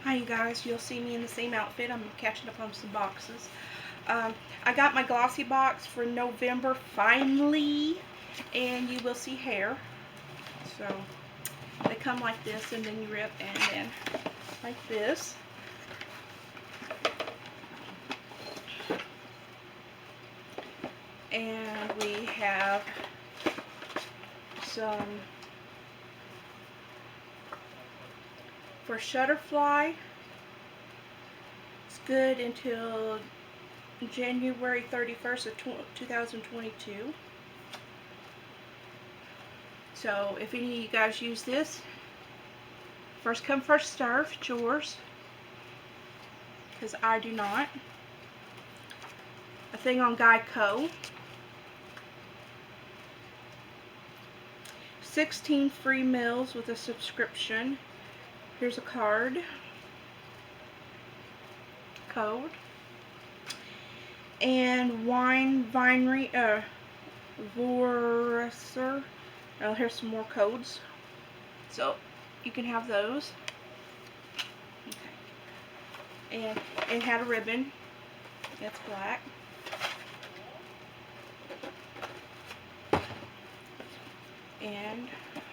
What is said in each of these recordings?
Hi you guys, you'll see me in the same outfit. I'm catching up on some boxes. I got my glossy box for November finally, and you will see hair. So they come like this, and then you rip, and then like this. And we have some for Shutterfly. It's good until January 31st of 2022. So if any of you guys use this, first come first serve, it's yours, because I do not. A thing on Geico. 16 free meals with a subscription. Here's a code. And wine vinery Voracer. Oh, here's some more codes. So you can have those. Okay. And it had a ribbon. It's black. And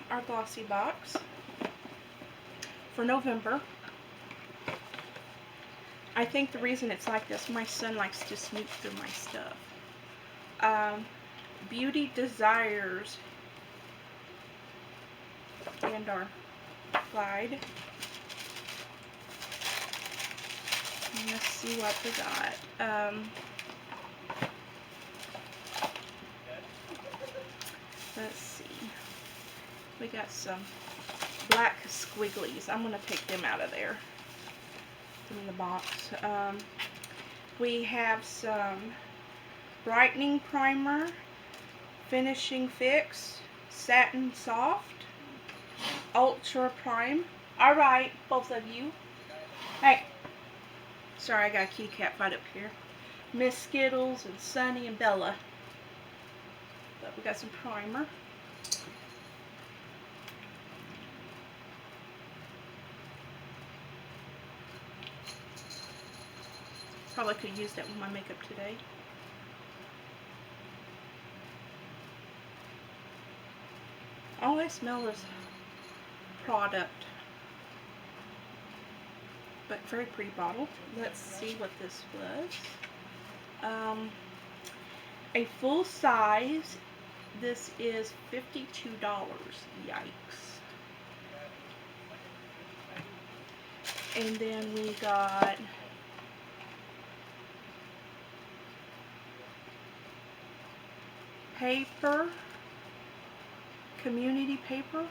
our glossy box for November. I think the reason it's like this, my son likes to sneak through my stuff. Beauty Desires and our guide. And let's see what we got. Let's see. We got some black squigglies. I'm going to take them out of there in the box. We have some brightening primer, finishing fix, satin soft, ultra prime. Alright, both of you. Hey. Sorry, I got a kitty cat fight up here. Miss Skittles and Sunny and Bella. But we got some primer. Probably could have used that with my makeup today. All I smell is product. But very pretty bottle. Let's see what this was. A full size. This is $52. Yikes. And then we got paper, community paper.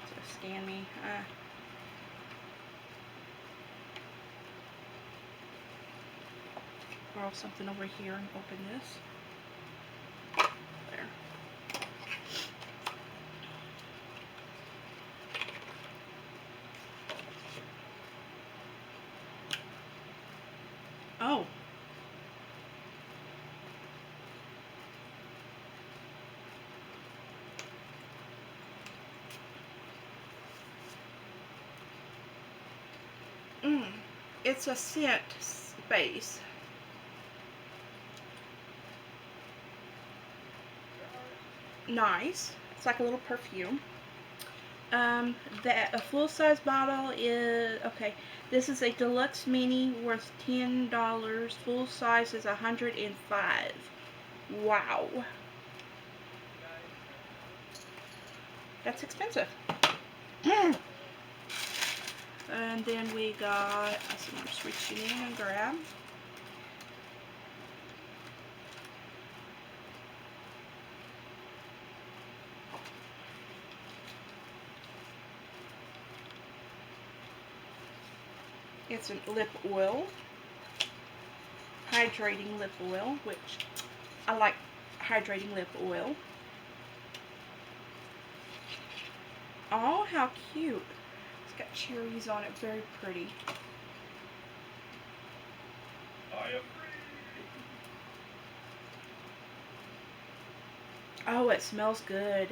Just scan me. Borrow something over here and open this. There. Oh. It's a scent base. Nice. It's like a little perfume. A full-size bottle is, okay, this is a deluxe mini worth $10. Full size is $105. Wow. That's expensive. And then we got, I'm just reaching in and grab. It's a lip oil, hydrating lip oil, which I like hydrating lip oil. Oh, how cute. It's got cherries on it, very pretty. Oh, it smells good.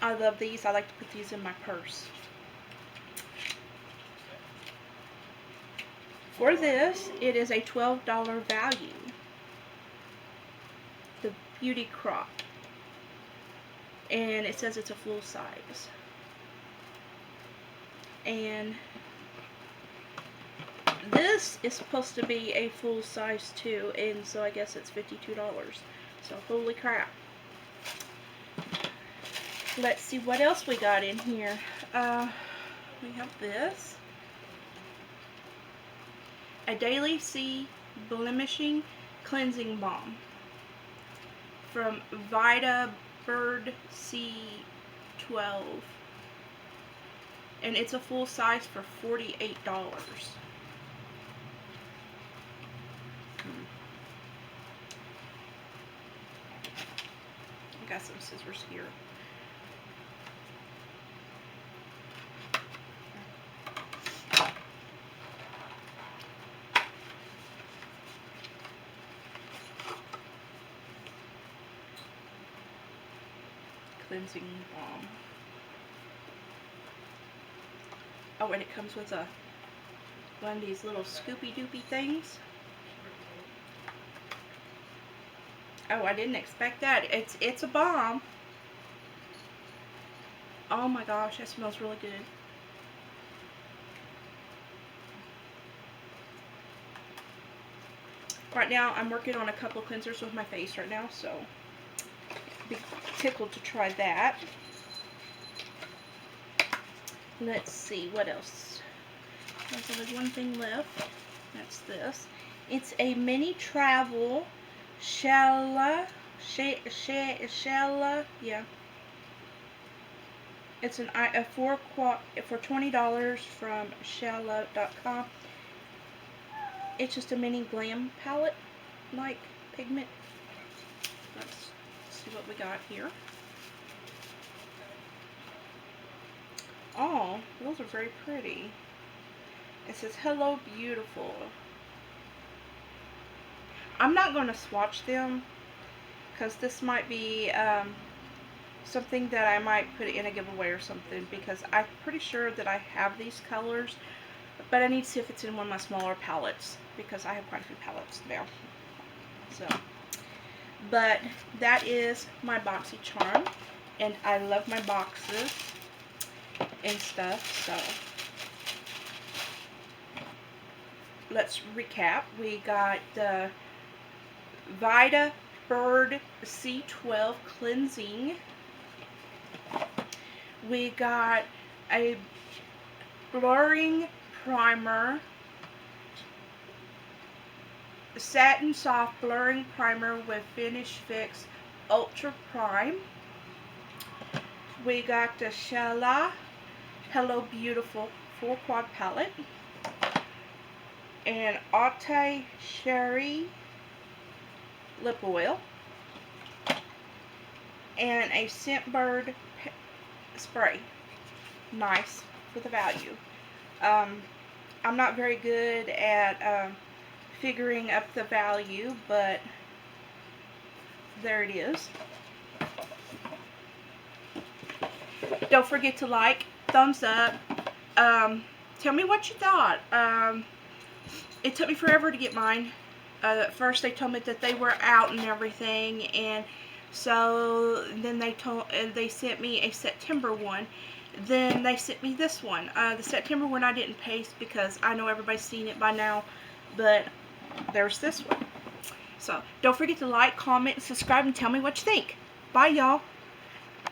I love these. I like to put these in my purse. For this, it is a $12 value. The Beauty Crop. And it says it's a full size. And this is supposed to be a full size too, and so I guess it's $52. So holy crap. Let's see what else we got in here. We have this. A Daily Sea Blemishing Cleansing Balm from Vita Bird C12. And it's a full size for $48. I got some scissors here. Cleansing balm. Oh, and it comes with one of these little scoopy doopy things. Oh, I didn't expect that. It's a balm. Oh my gosh, that smells really good. Right now, I'm working on a couple of cleansers with my face right now, so be tickled to try that. Let's see, what else? There's only one thing left. That's this. It's a mini travel Shella, yeah. It's a 4 quart for $20 from Shella.com. It's just a mini glam palette, like pigment. Let's see what we got here. Oh, those are very pretty. It says, "Hello, beautiful." I'm not going to swatch them because this might be something that I might put in a giveaway or something, because I'm pretty sure that I have these colors, but I need to see if it's in one of my smaller palettes, because I have quite a few palettes now. So, but that is my boxy charm, and I love my boxes and stuff. So let's recap. We got the Vita Bird C12 cleansing. We got a blurring primer, satin soft blurring primer with Finish Fix Ultra Prime. We got the Shella Hello Beautiful 4 quad palette, and Aute Cherry lip oil, and a Scentbird spray. Nice for the value. I'm not very good at figuring up the value, but there it is. Don't forget to like, thumbs up, tell me what you thought. It took me forever to get mine. At first they told me that they were out and everything, and so then they sent me a September one. Then they sent me this one. The September one I didn't paste because I know everybody's seen it by now, but there's this one. So don't forget to like, comment, subscribe, and tell me what you think. Bye, y'all.